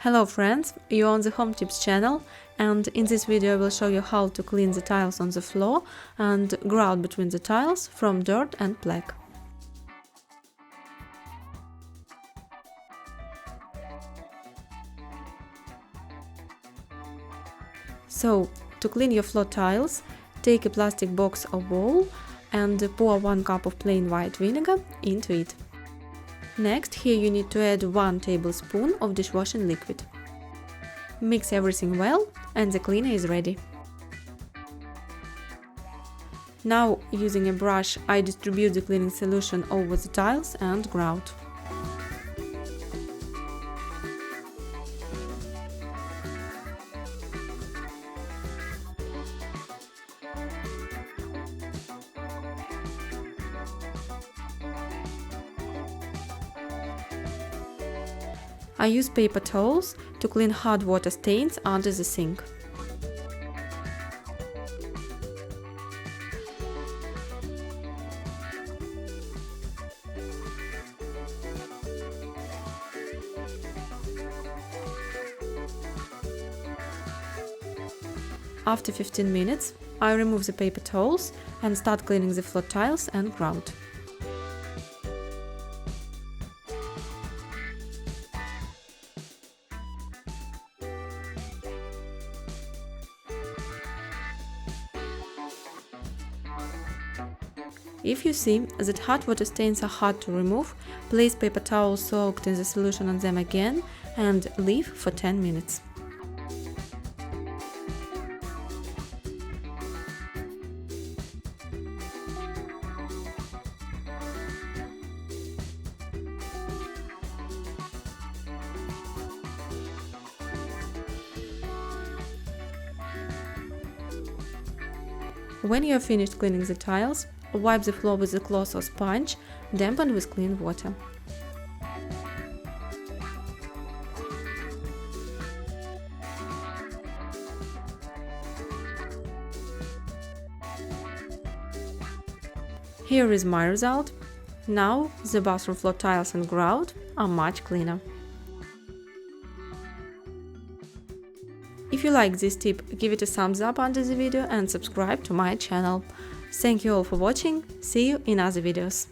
Hello friends, you're on the Home Tips channel, and in this video I will show you how to clean the tiles on the floor and grout between the tiles from dirt and plaque. So, to clean your floor tiles, take a plastic box or bowl and pour 1 cup of plain white vinegar into it. Next, here you need to add 1 tablespoon of dishwashing liquid. Mix everything well and the cleaner is ready. Now, using a brush, I distribute the cleaning solution over the tiles and grout. I use paper towels to clean hard water stains under the sink. After 15 minutes, I remove the paper towels and start cleaning the floor tiles and grout. If you see that hard water stains are hard to remove, place paper towels soaked in the solution on them again and leave for 10 minutes. When you are finished cleaning the tiles, wipe the floor with a cloth or sponge, dampened with clean water. Here is my result. Now the bathroom floor tiles and grout are much cleaner. If you like this tip, give it a thumbs up under the video and subscribe to my channel. Thank you all for watching, see you in other videos.